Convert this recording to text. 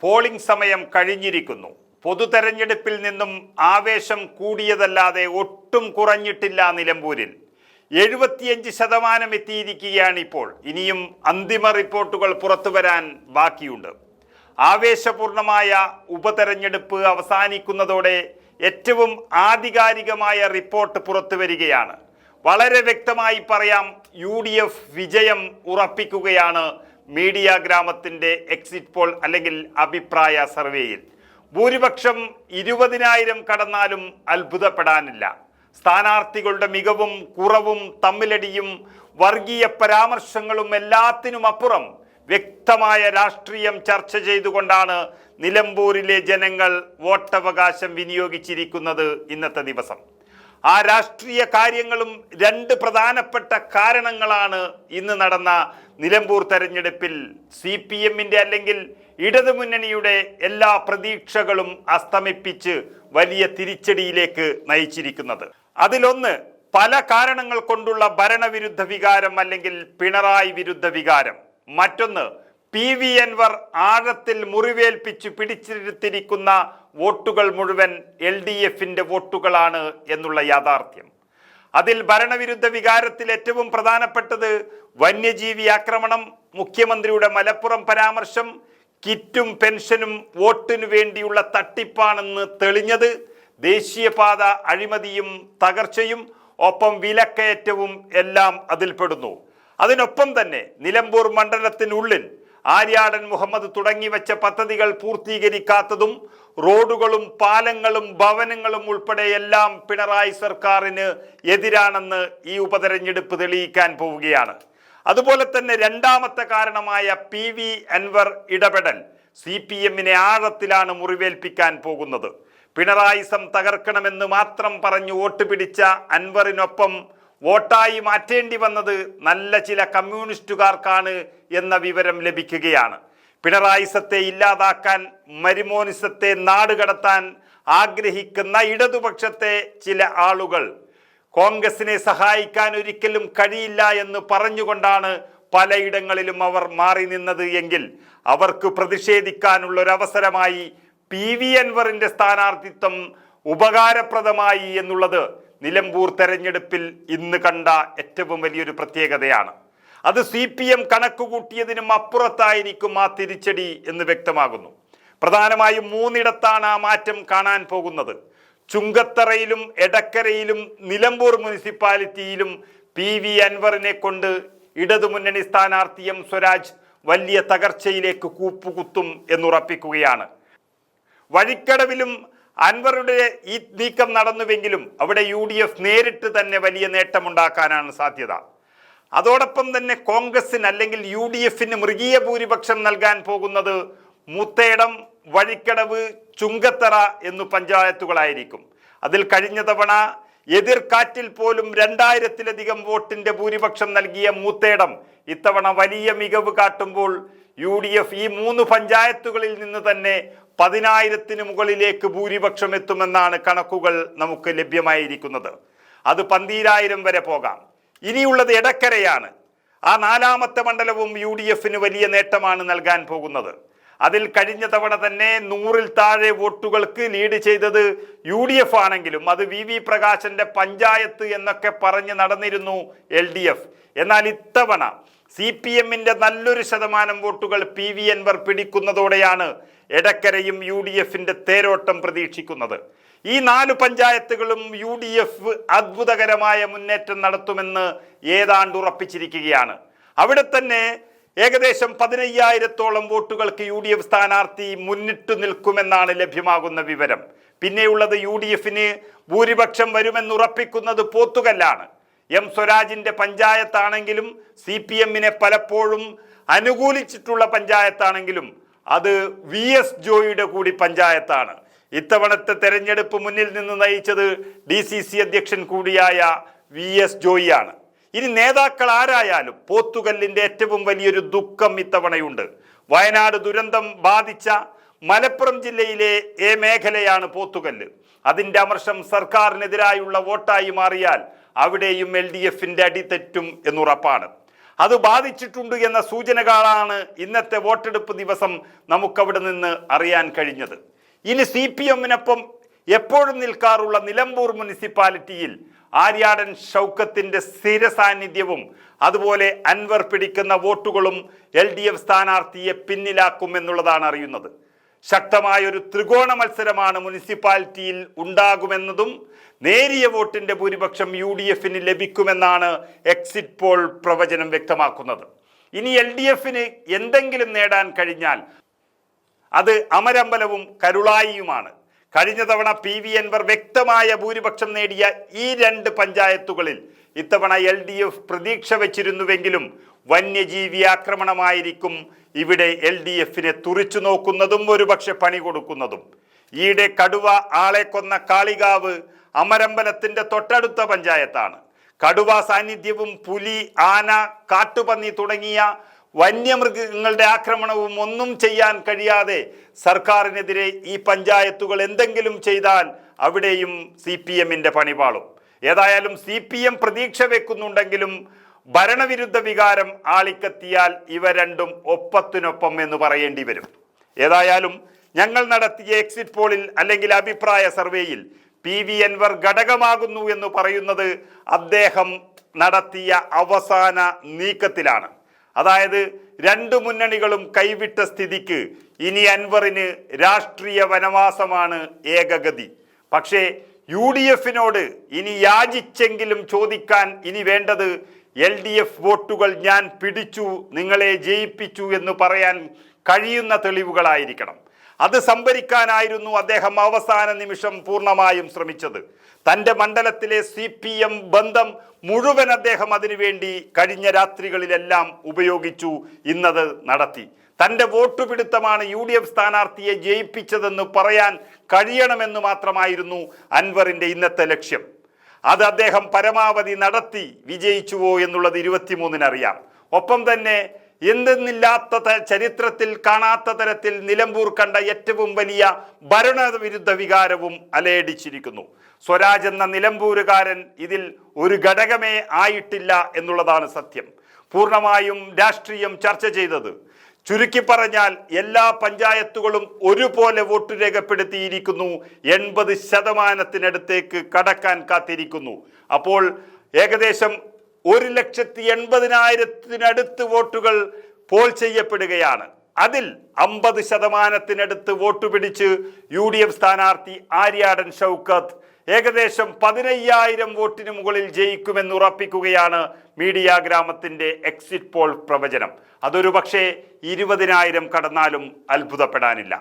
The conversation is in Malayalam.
പോളിംഗ് സമയം കഴിഞ്ഞിരിക്കുന്നു. പൊതുതെരഞ്ഞെടുപ്പിൽ നിന്നും ആവേശം കൂടിയതല്ലാതെ ഒട്ടും കുറഞ്ഞിട്ടില്ല നിലമ്പൂരിൽ. 75% എത്തിയിരിക്കുകയാണ് ഇപ്പോൾ. ഇനിയും അന്തിമ റിപ്പോർട്ടുകൾ പുറത്തു വരാൻ ബാക്കിയുണ്ട്. ആവേശപൂർണമായ ഉപതെരഞ്ഞെടുപ്പ് അവസാനിക്കുന്നതോടെ ഏറ്റവും ആധികാരികമായ റിപ്പോർട്ട് പുറത്തു വരികയാണ്. വളരെ വ്യക്തമായി പറയാം, UDF വിജയം ഉറപ്പിക്കുകയാണ് മീഡിയ ഗ്രാമത്തിൻ്റെ എക്സിറ്റ് പോൾ അല്ലെങ്കിൽ അഭിപ്രായ സർവേയിൽ. ഭൂരിപക്ഷം 20,000 കടന്നാലും അത്ഭുതപ്പെടാനില്ല. സ്ഥാനാർത്ഥികളുടെ മികവും കുറവും തമ്മിലടിയും വർഗീയ പരാമർശങ്ങളും എല്ലാത്തിനുമപ്പുറം വ്യക്തമായ രാഷ്ട്രീയം ചർച്ച ചെയ്തുകൊണ്ടാണ് നിലമ്പൂരിലെ ജനങ്ങൾ വോട്ടവകാശം വിനിയോഗിച്ചിരിക്കുന്നത് ഇന്നത്തെ ദിവസം. ആ രാഷ്ട്രീയ കാര്യങ്ങളും രണ്ട് പ്രധാനപ്പെട്ട കാരണങ്ങളാണ് ഇന്ന് നടന്ന നിലമ്പൂർ തെരഞ്ഞെടുപ്പിൽ CPM-ന്റെ അല്ലെങ്കിൽ ഇടതുമുന്നണിയുടെ എല്ലാ പ്രതീക്ഷകളും അസ്തമിപ്പിച്ച് വലിയ തിരിച്ചടിയിലേക്ക് നയിച്ചിരിക്കുന്നത്. അതിലൊന്ന്, പല കാരണങ്ങൾ കൊണ്ടുള്ള ഭരണവിരുദ്ധ വികാരം അല്ലെങ്കിൽ പിണറായി വിരുദ്ധ വികാരം. മറ്റൊന്ന്, PV അൻവർ ആഴത്തിൽ മുറിവേൽപ്പിച്ച് പിടിച്ചിരുത്തിരിക്കുന്ന വോട്ടുകൾ മുഴുവൻ LDF-ന്റെ വോട്ടുകളാണ് എന്നുള്ള യാഥാർത്ഥ്യം. അതിൽ ഭരണവിരുദ്ധ വികാരത്തിൽ ഏറ്റവും പ്രധാനപ്പെട്ടത് വന്യജീവി ആക്രമണം, മുഖ്യമന്ത്രിയുടെ മലപ്പുറം പരാമർശം, കിറ്റും പെൻഷനും വോട്ടിനു വേണ്ടിയുള്ള തട്ടിപ്പാണെന്ന് തെളിഞ്ഞത്, ദേശീയപാത അഴിമതിയും തകർച്ചയും ഒപ്പം വിലക്കയറ്റവും എല്ലാം അതിൽപ്പെടുന്നു. അതിനൊപ്പം തന്നെ നിലമ്പൂർ മണ്ഡലത്തിനുള്ളിൽ ആര്യാടൻ മുഹമ്മദ് തുടങ്ങിവെച്ച പദ്ധതികൾ പൂർത്തീകരിക്കാത്തതും റോഡുകളും പാലങ്ങളും ഭവനങ്ങളും ഉൾപ്പെടെ എല്ലാം പിണറായി സർക്കാരിന് എതിരാണെന്ന് ഈ ഉപതെരഞ്ഞെടുപ്പ് തെളിയിക്കാൻ പോവുകയാണ്. അതുപോലെ തന്നെ രണ്ടാമത്തെ കാരണമായ PV അൻവർ ഇടപെടൽ CPM-നെ ആഴത്തിലാണ് മുറിവേൽപ്പിക്കാൻ പോകുന്നത്. പിണറായിസം തകർക്കണമെന്ന് മാത്രം പറഞ്ഞു വോട്ട് പിടിച്ച അൻവറിനൊപ്പം വോട്ടായി മാറ്റേണ്ടി വന്നത് നല്ല ചില കമ്മ്യൂണിസ്റ്റുകാർക്കാണ് എന്ന വിവരം ലഭിക്കുകയാണ്. പിണറായിസത്തെ ഇല്ലാതാക്കാൻ, മരിമോനിസത്തെ നാടുകടത്താൻ ആഗ്രഹിക്കുന്ന ഇടതുപക്ഷത്തെ ചില ആളുകൾ കോൺഗ്രസിനെ സഹായിക്കാൻ ഒരിക്കലും കഴിയില്ല എന്ന് പറഞ്ഞുകൊണ്ടാണ് പലയിടങ്ങളിലും അവർ മാറി നിന്നത് എങ്കിൽ അവർക്ക് പ്രതിഷേധിക്കാനുള്ള ഒരു അവസരമായി PV അൻവറിന്റെ സ്ഥാനാർത്ഥിത്വം ഉപകാരപ്രദമായി എന്നുള്ളത് നിലമ്പൂർ തെരഞ്ഞെടുപ്പിൽ ഇന്ന് കണ്ട ഏറ്റവും വലിയൊരു പ്രത്യേകതയാണ്. അത് CPM കണക്കുകൂട്ടിയതിനും അപ്പുറത്തായിരിക്കും ആ തിരിച്ചടി എന്ന് വ്യക്തമാകുന്നു. പ്രധാനമായും 3 ഇടത്താണ് ആ മാറ്റം കാണാൻ പോകുന്നത്. ചുങ്കത്തറയിലും എടക്കരയിലും നിലമ്പൂർ മുനിസിപ്പാലിറ്റിയിലും PV അൻവറിനെ കൊണ്ട് ഇടതുമുന്നണി സ്ഥാനാർത്ഥി M സ്വരാജ് വലിയ തകർച്ചയിലേക്ക് കൂപ്പുകുത്തും എന്നുറപ്പിക്കുകയാണ്. വഴിക്കടവിലും അൻവറുടെ ഈ നീക്കം നടന്നുവെങ്കിലും അവിടെ UDF നേരിട്ട് തന്നെ വലിയ നേട്ടമുണ്ടാക്കാനാണ് സാധ്യത. അതോടൊപ്പം തന്നെ കോൺഗ്രസിന് അല്ലെങ്കിൽ UDF-ന് മൃഗീയ ഭൂരിപക്ഷം നൽകാൻ പോകുന്നത് മുത്തേടം, വഴിക്കടവ്, ചുങ്കത്തറ എന്നു പഞ്ചായത്തുകളായിരിക്കും. അതിൽ കഴിഞ്ഞ തവണ എതിർക്കാറ്റിൽ പോലും 2000-ലധികം വോട്ടിന്റെ ഭൂരിപക്ഷം നൽകിയ മൂത്തേടം ഇത്തവണ വലിയ മികവ് കാട്ടുമ്പോൾ UDF ഈ 3 പഞ്ചായത്തുകളിൽ നിന്ന് തന്നെ 10,000-ന് മുകളിലേക്ക് ഭൂരിപക്ഷം എത്തുമെന്നാണ് കണക്കുകൾ നമുക്ക് ലഭ്യമായിരിക്കുന്നത്. അത് 12,000 വരെ പോകാം. ഇനിയുള്ളത് എടക്കരയാണ്. ആ 4ാമത്തെ മണ്ഡലവും UDF-ന് വലിയ നേട്ടമാണ് നൽകാൻ പോകുന്നത്. അതിൽ കഴിഞ്ഞ തവണ തന്നെ 100-ൽ താഴെ വോട്ടുകൾക്ക് ലീഡ് ചെയ്തത് UDF ആണെങ്കിലും അത് VV പ്രകാശന്റെ പഞ്ചായത്ത് എന്നൊക്കെ പറഞ്ഞ് നടന്നിരുന്നു LDF. എന്നാൽ ഇത്തവണ CPM-ന്റെ നല്ലൊരു ശതമാനം വോട്ടുകൾ PV അൻവർ പിടിക്കുന്നതോടെയാണ് എടക്കരയും UDF-ന്റെ തേരോട്ടം പ്രതീക്ഷിക്കുന്നത്. ഈ 4 പഞ്ചായത്തുകളും UDF അത്ഭുതകരമായ മുന്നേറ്റം നടത്തുമെന്ന് ഏതാണ്ട് ഉറപ്പിച്ചിരിക്കുകയാണ്. അവിടെ തന്നെ ഏകദേശം 15,000-ഓളം വോട്ടുകൾക്ക് UDF സ്ഥാനാർത്ഥി മുന്നിട്ട് നിൽക്കുമെന്നാണ് ലഭ്യമാകുന്ന വിവരം. പിന്നെയുള്ളത് UDF-ന് ഭൂരിപക്ഷം വരുമെന്നുറപ്പിക്കുന്നത് പോത്തുകല്ലാണ്. M സ്വരാജിന്റെ പഞ്ചായത്താണെങ്കിലും CPM-നെ പലപ്പോഴും അനുകൂലിച്ചിട്ടുള്ള പഞ്ചായത്താണെങ്കിലും അത് VS ജോയിയുടെ കൂടി പഞ്ചായത്താണ്. ഇത്തവണത്തെ തെരഞ്ഞെടുപ്പ് മുന്നിൽ നിന്ന് നയിച്ചത് DCC അധ്യക്ഷൻ കൂടിയായ VS ജോയിയാണ്. ഇനി നേതാക്കൾ ആരായാലും പോത്തുകല്ലിന്റെ ഏറ്റവും വലിയൊരു ദുഃഖം ഇത്തവണയുണ്ട്. വയനാട് ദുരന്തം ബാധിച്ച മലപ്പുറം ജില്ലയിലെ മേഖലയാണ് പോത്തുകല്ല്. അതിൻ്റെ അമർഷം സർക്കാരിനെതിരായുള്ള വോട്ടായി മാറിയാൽ അവിടെയും LDF-ന്റെ അടിതെറ്റും എന്നുറപ്പാണ്. അത് ബാധിച്ചിട്ടുണ്ട് എന്ന സൂചനകളാണ് ഇന്നത്തെ വോട്ടെടുപ്പ് ദിവസം നമുക്കവിടെ നിന്ന് അറിയാൻ കഴിഞ്ഞത്. ഇനി CPM-നൊപ്പം എപ്പോഴും നിൽക്കാറുള്ള നിലമ്പൂർ മുനിസിപ്പാലിറ്റിയിൽ ആര്യാടൻ ഷൗക്കത്തിന്റെ സ്ഥിര സാന്നിധ്യവും അതുപോലെ അൻവർ പിടിക്കുന്ന വോട്ടുകളും LDF സ്ഥാനാർത്ഥിയെ പിന്നിലാക്കുമെന്നുള്ളതാണ് അറിയുന്നത്. ശക്തമായൊരു ത്രികോണ മത്സരമാണ് മുനിസിപ്പാലിറ്റിയിൽ ഉണ്ടാകുമെന്നതും നേരിയ വോട്ടിന്റെ ഭൂരിപക്ഷം UDF-ന് ലഭിക്കുമെന്നാണ് എക്സിറ്റ് പോൾ പ്രവചനം വ്യക്തമാക്കുന്നത്. ഇനി LDF-ന് എന്തെങ്കിലും നേടാൻ കഴിഞ്ഞാൽ അത് അമരമ്പലവും കരുളായിയുമാണ്. കഴിഞ്ഞ തവണ PV അൻവർ വ്യക്തമായ ഭൂരിപക്ഷം നേടിയ ഈ 2 പഞ്ചായത്തുകളിൽ ഇത്തവണ LDF പ്രതീക്ഷ വച്ചിരുന്നുവെങ്കിലും വന്യജീവി ആക്രമണമായിരിക്കും ഇവിടെ LDF-നെ തുറിച്ചു നോക്കുന്നതും ഒരുപക്ഷെ പണി കൊടുക്കുന്നതും. ഈയിടെ കടുവ ആളെ കൊന്ന കാളികാവ് അമരമ്പലത്തിന്റെ തൊട്ടടുത്ത പഞ്ചായത്താണ്. കടുവ സാന്നിധ്യവും പുലി, ആന, കാട്ടുപന്നി തുടങ്ങിയ വന്യമൃഗങ്ങളുടെ ആക്രമണവും ഒന്നും ചെയ്യാൻ കഴിയാതെ സർക്കാരിനെതിരെ ഈ പഞ്ചായത്തുകൾ എന്തെങ്കിലും ചെയ്താൽ അവിടെയും CPM-ന്റെ പണിപാളും. ഏതായാലും CPM പ്രതീക്ഷ വെക്കുന്നുണ്ടെങ്കിലും ഭരണവിരുദ്ധ വികാരം ആളിക്കത്തിയാൽ ഇവ രണ്ടും ഒപ്പത്തിനൊപ്പം എന്ന് പറയേണ്ടി വരും. ഏതായാലും ഞങ്ങൾ നടത്തിയ എക്സിറ്റ് പോളിൽ അല്ലെങ്കിൽ അഭിപ്രായ സർവേയിൽ PV അൻവർ ഘടകമാകുന്നു എന്ന് പറയുന്നത് അദ്ദേഹം നടത്തിയ അവസാന നീക്കത്തിലാണ്. അതായത് 2 മുന്നണികളും കൈവിട്ട സ്ഥിതിക്ക് ഇനി അൻവറിന് രാഷ്ട്രീയ വനവാസമാണ് ഏകഗതി. പക്ഷേ UDF-നോട് ഇനി യാചിച്ചെങ്കിലും ചോദിക്കാൻ ഇനി വേണ്ടത് LDF വോട്ടുകൾ ഞാൻ പിടിച്ചു, നിങ്ങളെ ജയിപ്പിച്ചു എന്ന് പറയാൻ കഴിയുന്ന തെളിവുകളായിരിക്കണം. അത് സംഭരിക്കാനായിരുന്നു അദ്ദേഹം അവസാന നിമിഷം പൂർണ്ണമായും ശ്രമിച്ചത്. തൻ്റെ മണ്ഡലത്തിലെ CPM ബന്ധം മുഴുവൻ അദ്ദേഹം അതിനുവേണ്ടി കഴിഞ്ഞ രാത്രികളിലെല്ലാം ഉപയോഗിച്ചു, ഇന്നത് നടത്തി. തൻ്റെ വോട്ടുപിടുത്തമാണ് UDF സ്ഥാനാർത്ഥിയെ ജയിപ്പിച്ചതെന്ന് പറയാൻ കഴിയണമെന്ന് മാത്രമായിരുന്നു അൻവറിൻ്റെ ഇന്നത്തെ ലക്ഷ്യം. അത് അദ്ദേഹം പരമാവധി നടത്തി. വിജയിച്ചുവോ എന്നുള്ളത് 23-ന് അറിയാം. ഒപ്പം തന്നെ എന്തെന്നില്ലാത്ത ചരിത്രത്തിൽ കാണാത്ത തരത്തിൽ നിലമ്പൂർ കണ്ട ഏറ്റവും വലിയ ഭരണവിരുദ്ധ വികാരവും അലയടിച്ചിരിക്കുന്നു. സ്വരാജ് എന്ന നിലമ്പൂരുകാരൻ ഇതിൽ ഒരു ഘടകമേ ആയിട്ടില്ല എന്നുള്ളതാണ് സത്യം. പൂർണ്ണമായും രാഷ്ട്രീയം ചർച്ച ചെയ്തത്. ചുരുക്കി പറഞ്ഞാൽ എല്ലാ പഞ്ചായത്തുകളും ഒരുപോലെ വോട്ട് രേഖപ്പെടുത്തിയിരിക്കുന്നു. 80% കടക്കാൻ കാത്തിരിക്കുന്നു. അപ്പോൾ ഏകദേശം 1,80,000 വോട്ടുകൾ പോൾ ചെയ്യപ്പെടുകയാണ്. അതിൽ 50% വോട്ട് പിടിച്ച് UDF സ്ഥാനാർത്ഥി ആര്യാടൻ ഷൗക്കത്ത് ഏകദേശം 15,000 വോട്ടിന് മുകളിൽ ജയിക്കുമെന്ന് ഉറപ്പിക്കുകയാണ് മീഡിയ ഗ്രാമത്തിന്റെ എക്സിറ്റ് പോൾ പ്രവചനം. അതൊരു പക്ഷേ 20,000 കടന്നാലും അത്ഭുതപ്പെടാനില്ല.